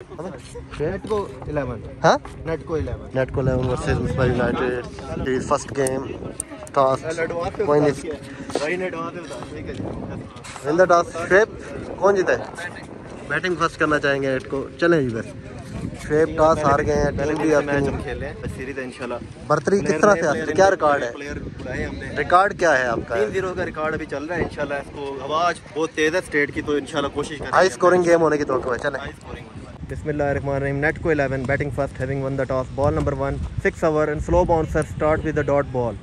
Netco 11. Huh? Netco 11. Netco 11 versus Misbah United. The first game. Toss. Coin is. Win the toss. Shape. कौन जीता है? Batting first करना चाहेंगे नेटको. चलें जी बस. शेप टॉस हार गए हैं. टीम भी अपनी खेले सीरीज इंशाल्लाह. बर्तरी किस तरह से आती है? क्या रिकॉर्ड है? रिकॉर्ड क्या है आपका? 3-0 का रिकॉर्ड अभी चल रहा है इंशाल्लाह. इसको आवाज बहुत तेज है स्टेट की, तो इंशाल्लाह कोशिश करेंगे. हाई स्कोरिंग गेम होने की तो है. चलें. Bismillahirrahmanirrahim. Netco 11 batting first, having won the toss. Ball number 1, 6 over and slow bouncer start with the dot ball.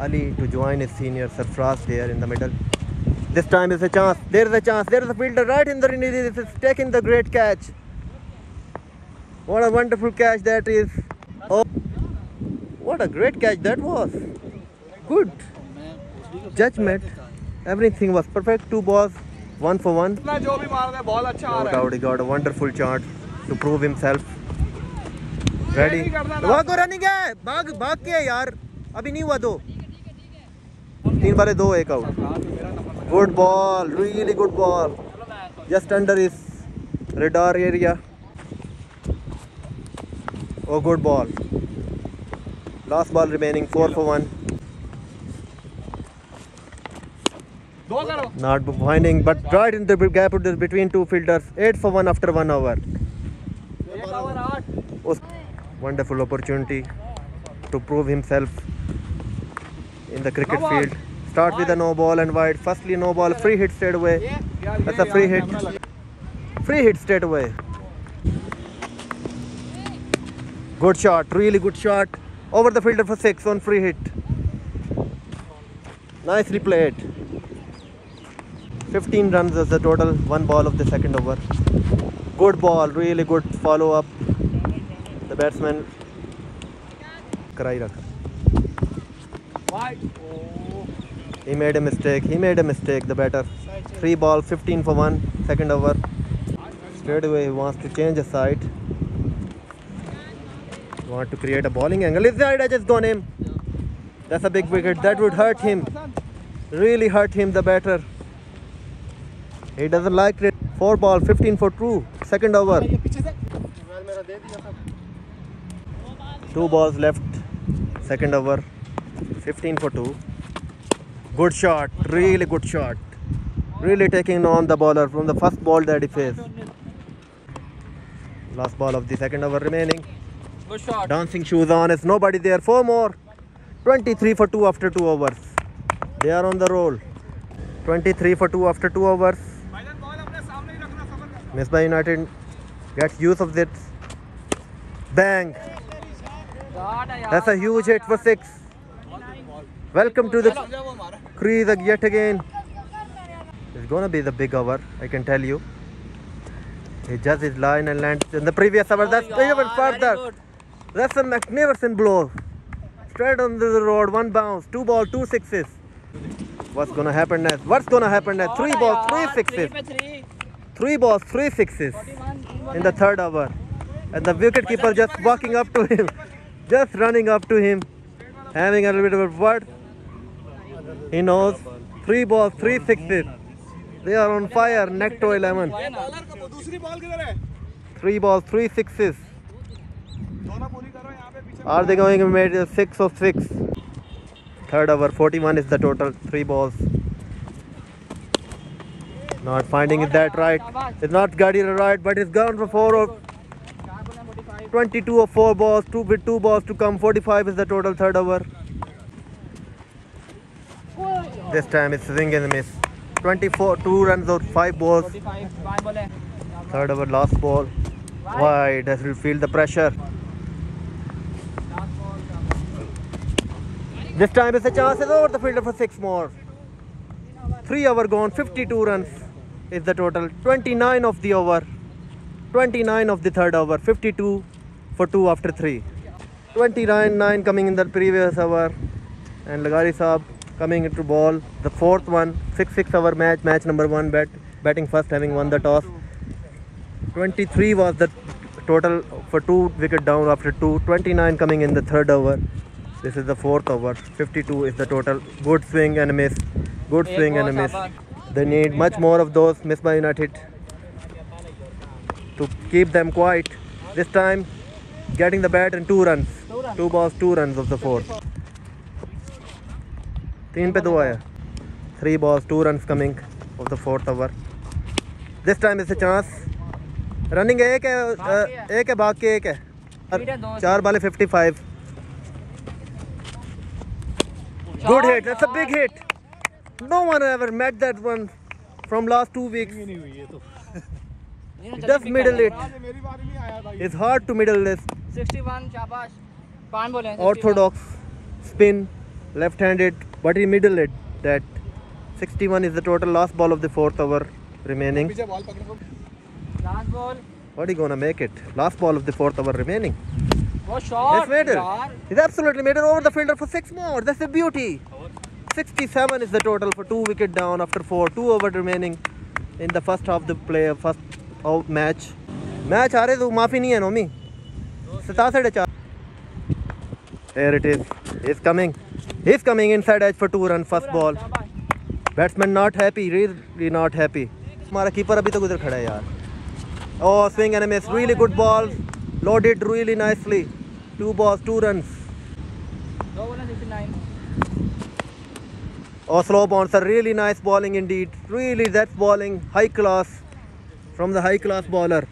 Ali to join his senior Sarfraz there in the middle. This time is a chance. There is a chance. There is a fielder right in the this is taking the great catch. What a wonderful catch that is. Oh, what a great catch that was. Good judgment. Everything was perfect. 2 balls. 1 for 1. No doubt he got a wonderful chance to prove himself. Ready? भागो running है. भाग के यार. अभी नहीं हुआ 2. 3 बारे 2 1 out. Good ball. Really good ball. Just under his radar area. Oh, good ball. Last ball remaining. 4 for 1. Not finding, but right in the gap between two fielders. 8 for 1 after 1 over. Wonderful opportunity to prove himself in the cricket field. Start with a no ball and wide. Firstly, no ball, free hit straight away. That's a free hit. Free hit straight away. Good shot, really good shot. Over the fielder for 6 on free hit. Nicely played. 15 runs as the total, 1 ball of the second over. Good ball, really good follow up. The batsman he made a mistake, the batter. 3 ball, 15 for 1, second over. Straight away he wants to change the side. Want to create a bowling angle. His side has just gone him. That's a big wicket, that would hurt him. Really hurt him, the batter. He doesn't like it. 4 ball, 15 for 2, second over. 2 balls left, second over. 15 for 2. Good shot, really good shot. Really taking on the bowler from the first ball that he faced. Last ball of the second over remaining. Good shot. Dancing shoes on, is nobody there. 4 more. 23 for 2 after 2 overs. They are on the roll. 23 for 2 after 2 overs. Misbah United gets use of it. Bang! That's a huge hit for 6. Welcome to the crease yet again. It's gonna be the big over, I can tell you. He just his line and lands in the previous over. That's even further. That's a magnificent blow. Straight on the road, 1 bounce, 2 ball, 2 sixes. What's gonna happen next? 3 balls, 3 sixes. 3 balls, 3 sixes in the third over. And the wicketkeeper just walking up to him, just running up to him, having a little bit of a word. He knows. 3 balls, 3 sixes. They are on fire. Netco 11. 3 balls, 3 sixes. Are they going to make a 6 of 6? Third over, 41 is the total. 3 balls. Not finding it that right. It's not got it right, but it's gone for 4 of 22 of 4 balls. 2 with 2 balls to come. 45 is the total third over. This time it's swing and miss. 24, 2 runs out, 5 balls. Third over, last ball. Wide, as will feel the pressure. This time it's a chance, is over the fielder for 6 more. 3 over gone, 52 runs is the total. 29 of the over, 29 of the third over, 52 for 2 after 3. 29-9 coming in the previous over, and Lagari Saab coming into ball. The fourth one, 6-6 over match number 1, batting first, having won the toss. 23 was the total for 2 wicket down after 2. 29 coming in the third over. This is the fourth over. 52 is the total. Good swing and a miss. Good swing and a miss. They need much more of those. Misbah United to keep them quiet. This time, getting the bat and 2 runs. 2 balls, 2 runs of the fourth. 3 पे 2 आया. 3 balls, 2 runs coming of the fourth over. This time is a chance. Running एक है भाग के एक है. 4 बाले 55. Good hit. That's a big hit. No one ever met that one from last 2 weeks. Just middle it. It's hard to middle this. 61 शाबाश 5 बोले Orthodox spin, left-handed, but he middle it. That 61 is the total last ball of the fourth over remaining. Last ball What are you gonna make it? Last ball of the fourth over remaining. वो shot It's made it. He's absolutely made it over the fielder for 6 more. That's a beauty. 67 is the total for 2 wicket down after 4. 2 over remaining in the first half of the play, first of match. Match हारे तो माफी नहीं है Nomi. 67 Here it is. He's coming. He's coming inside edge for 2 runs. First ball. Batsman not happy. Really not happy. हमारा keeper अभी तक उधर खड़ा है यार. Oh, swing and a miss. Really good balls. Loaded really nicely. 2 balls, 2 runs. 2 बोले 69 Oh, slow bouncer. Really nice bowling indeed. Really, that's bowling high class from the high class bowler.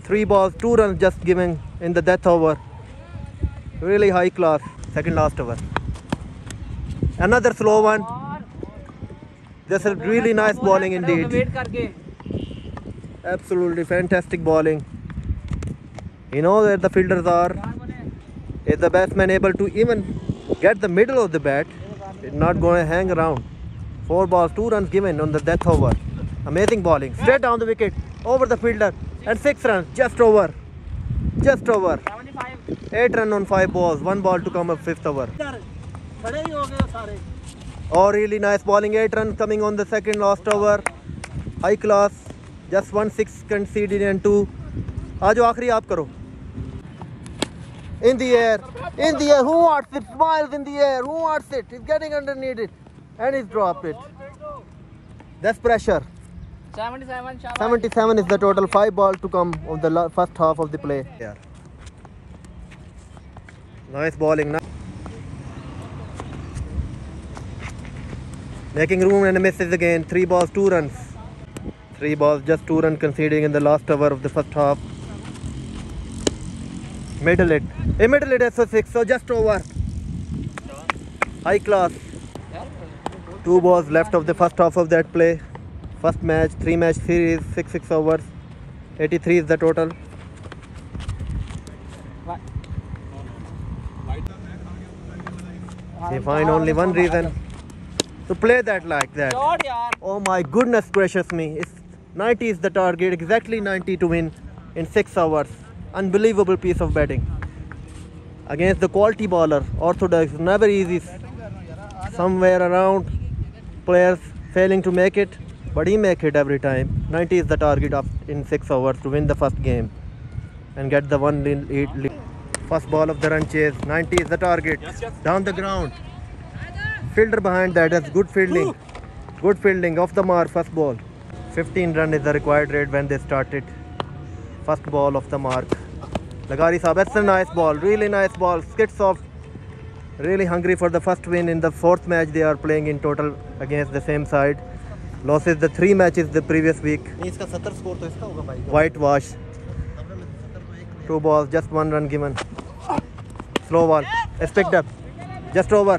3 balls, 2 runs just given in the death over. Really high class. Second last over. Another slow one. That's a really nice bowling indeed. Wait करके Absolutely fantastic bowling. You know where the fielders are. Is the batsman able to even get the middle of the bat? It's not going to hang around. 4 balls, 2 runs given on the death over. Amazing bowling. Straight down the wicket, over the fielder, and 6 runs. Just over. Just over. 75 8 runs on 5 balls. 1 ball to come up 5th over. खड़े ही हो गए सारे Oh, really nice bowling. 8 runs coming on the second last over. High class. Just 1-6 conceded and 2. Aajo आखिरी आप करो. In the air. In the air. Who wants it? Smiles in the air. Who wants it? He's getting underneath it. And he's dropped it. That's pressure. 77 शाबाश 77 is the total. 5 balls to come of the first half of the play. Yeah. Nice bowling. Making room and misses again. 3 balls, 2 runs. 3 balls, just 2 runs conceding in the last over of the first half. Middle it. A middle it SO6, so just over. High class. 2 balls left of the first half of that play. First match, 3 match series, 6 overs. 83 is the total. They find only one reason to play that like that. Shot यार Oh my goodness gracious me. It's 90 is the target, exactly 90 to win in 6 hours. Unbelievable piece of batting. Against the quality bowler, orthodox, never easy. Somewhere around, players failing to make it, but he make it every time. 90 is the target in 6 hours to win the first game and get the 1 lead. First ball of the run chase, 90 is the target. Down the ground. Fielder behind that, that's good fielding. Good fielding, off the mark, first ball. 15 run is the required rate when they started. First ball off the mark. Lagari Saab, that's a nice ball, really nice ball. Skid soft. Really hungry for the first win in the 4th match they are playing in total against the same side. Losses the 3 matches the previous week. Whitewash. 2 balls, just 1 run given. Slow ball. It's picked up. Just over.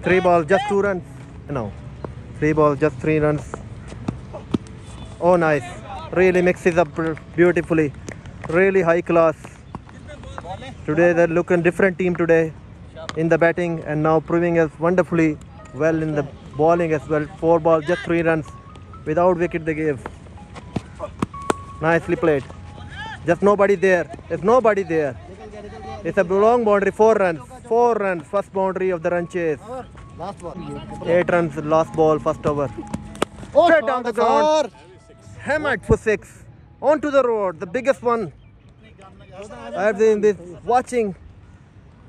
3 balls, just 2 runs. No. 3 balls, just 3 runs. Oh, nice. Really mixes up beautifully. Really high class. Today they look a different team today in the batting and now proving us wonderfully well in the bowling as well. 4 balls, just 3 runs. Without wicket they gave. Nicely played. Just nobody there. There's nobody there. It's a long boundary, 4 runs. 4 runs, first boundary of the run chase. 8 runs, last ball, first over. Straight down the ground. Hammered for 6. Onto the road, the biggest one. I have been watching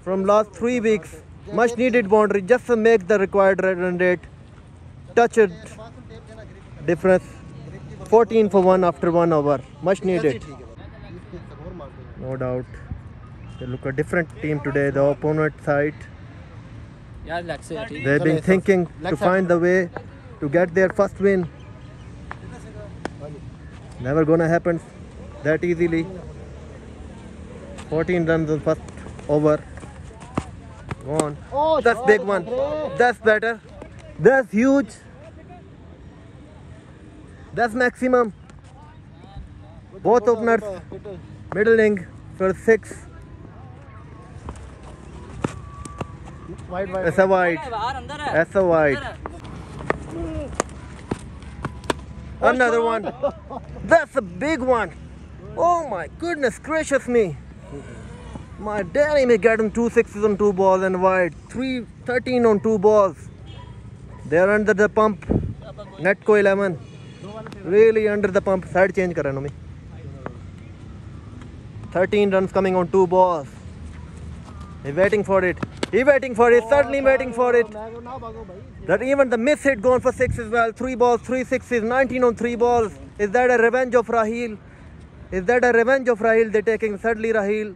from last 3 weeks. Much needed boundary just to make the required run rate. Touch it. Difference. 14 for 1 after 1 over. Much needed. No doubt. They look a different team today. The opponent side. यार लग से है ठीक They've been thinking to find the way to get their first win. Never gonna happen that easily. 14 runs on first over. Go on. That's big one. That's better. That's huge. That's maximum. Both openers middling for 6. That's a wide. बाहर अंदर है That's a wide. Another one. That's a big one. Oh my goodness gracious me. My daddy may get him 2 6s on 2 balls and wide. 13 on 2 balls. They are under the pump. Netco 11. Really under the pump. Side change kar raha Nomi. 13 runs coming on 2 balls. He's waiting for it. He's waiting for it. Certainly waiting for it. That even the miss hit gone for 6 as well. 3 balls, 3 6s, 19 on 3 balls. Is that a revenge of Raheel? Is that a revenge of Raheel? They're taking certainly Raheel.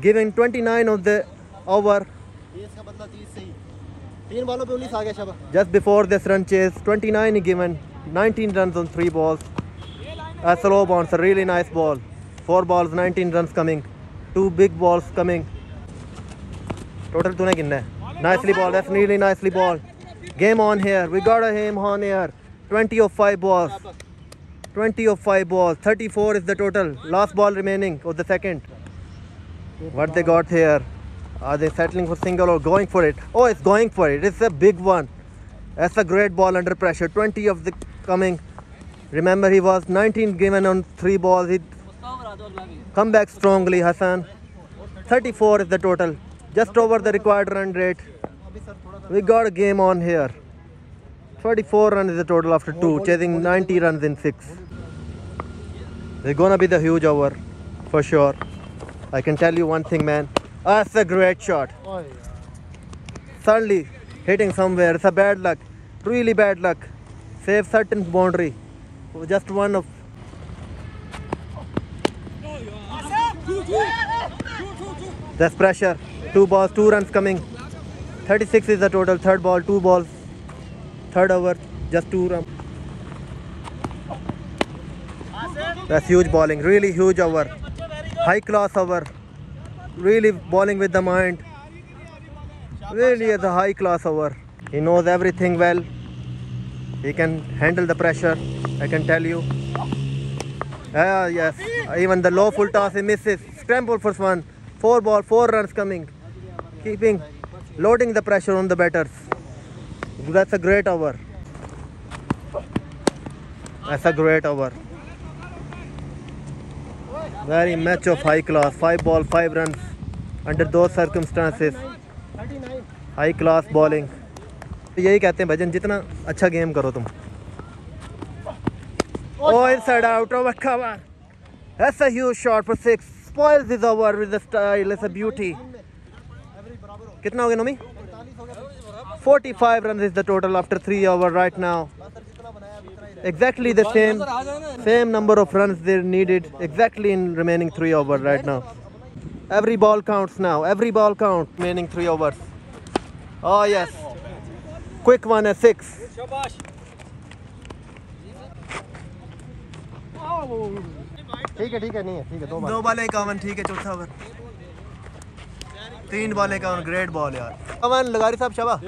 Giving 29 of the over. Just before this run chase, 29 he given. 19 runs on 3 balls. A slow bounce, a really nice ball. 4 balls, 19 runs coming. 2 big balls coming. Total tune kinna hai? Nicely ball. That's really nicely ball. Game on here. We got a game on here. 20 of 5 balls. 20 of 5 balls. 34 is the total. Last ball remaining of the second. What they got here? Are they settling for single or going for it? Oh, it's going for it. It's a big one. That's a great ball under pressure. 20 of the coming. Remember, he was 19 given on 3 balls. He come back strongly, Hassan. 34 is the total. Just over the required run rate. We got a game on here. 34 runs is the total after 2, chasing 90 runs in 6. They're gonna be the huge over, for sure. I can tell you one thing, man. That's a great shot. Suddenly hitting somewhere. It's a bad luck. Really bad luck. Save certain boundary. Just one of. That's pressure. 2 balls, 2 runs coming. 36 is the total. Third ball, 2 balls. Third over, just 2 runs. That's huge bowling. Really huge over. High class over. Really bowling with the mind. Really is a high class over. He knows everything well. He can handle the pressure, I can tell you. Yes, even the low full toss he misses. Scramble for 1. 4 ball, 4 runs coming. Keeping, loading the pressure on the batters. That's a great over. That's a great over. Very much of high class. 5 ball, 5 runs. Under those circumstances. High class bowling. यही कहते हैं भजन जितना अच्छा game करो तुम. Oh, inside out over cover. That's a huge shot for 6. Spoils his over with the style. It's a beauty. कितना हो गया Nomi? 45 runs is the total after 3 over right now. Exactly the same number of runs they needed. Exactly in remaining 3 over right now. Every ball counts now. Every ball counts. Remaining 3 overs. Oh yes. Quick one at 6. ठीक है नहीं है ठीक है 2 ball 51 ठीक है चौथा over 3 ball 51 great ball यार अमन लगारी साहब शाबाश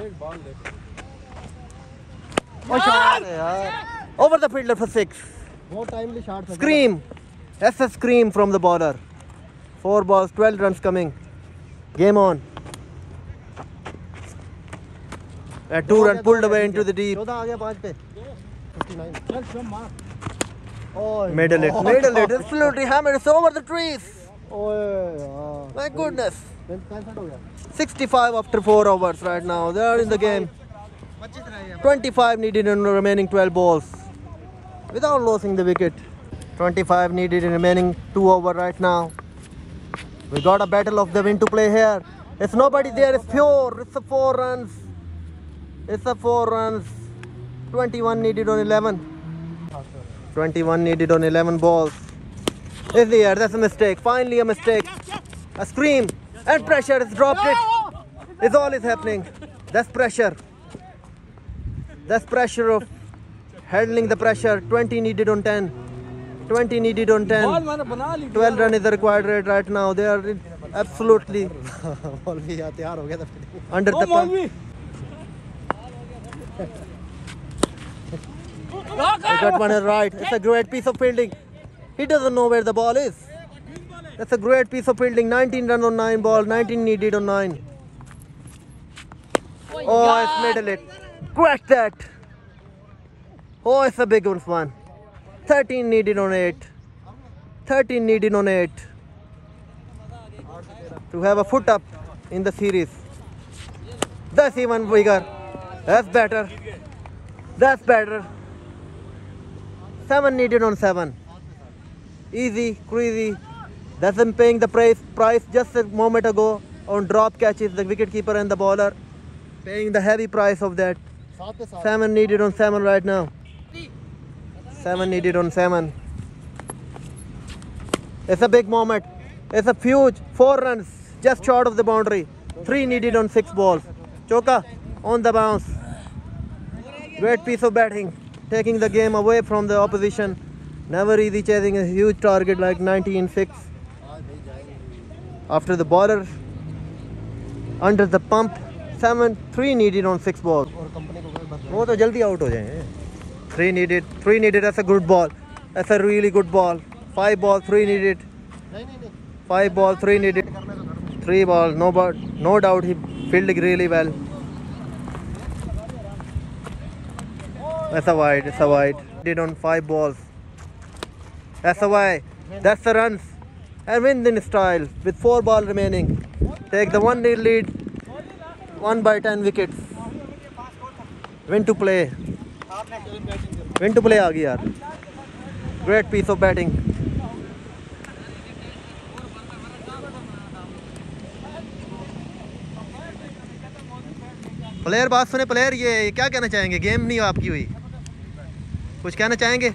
over the fielder for 6 बहुत टाइमली शॉट था scream that's a scream from the bowler 4 balls 12 runs coming game on a 2 run pulled away into the deep 14 आ गया 5 पे 59 middle it absolutely hammered it's over the trees ओए यार my goodness 65 हो गया 65 after 4 overs right now they are in the game 25 needed in the remaining 12 balls without losing the wicket 25 needed in remaining 2 over right now we got a battle of the win to play here it's nobody there it's pure it's a 4 runs it's a 4 runs 21 needed on 11 21 needed on 11 balls. Is the air? That's a mistake. Finally a mistake. A scream and pressure. It's dropped it. It's all is happening. That's pressure. That's pressure of handling the pressure. 20 needed on 10. 20 needed on 10. 12 run is the required rate right now. They are absolutely under the pump. They got one right. It's a great piece of fielding. He doesn't know where the ball is. That's a great piece of fielding. 19 run on 9 ball. 19 needed on 9. Oh, it's middle it. Crack that. Oh, it's a big one. 13 needed on 8. 13 needed on 8. To have a foot up in the series. That's even bigger. That's better. That's better. 7 needed on 7. Easy, crazy. That's him paying the price just a moment ago on drop catches, the wicketkeeper and the bowler. Paying the heavy price of that. 7 needed on 7 right now. 7 needed on 7. It's a big moment. It's a huge 4 runs just short of the boundary. 3 needed on 6 balls. Choka on the bounce. Great piece of batting. Taking the game away from the opposition. Never easy chasing a huge target like 19-6. After the bowler under the pump. 3 needed on 6 balls. वो तो जल्दी out हो जाएंगे. 3 needed. That's a good ball. That's a really good ball. 5 ball, 3 needed. 5 ball, 3 needed. 3 ball, no doubt he fielded really well. That's a wide. It's a wide. Did on 5 balls. That's a wide. That's the runs. And win in style with 4 balls remaining. Take the 1-0 lead. 1/10 wickets. Win to play. Win to play आ गई यार. Great piece of batting. Player बात सुने player, ये क्या कहना चाहेंगे? Game नहीं आपकी हुई, कुछ कहना चाहेंगे?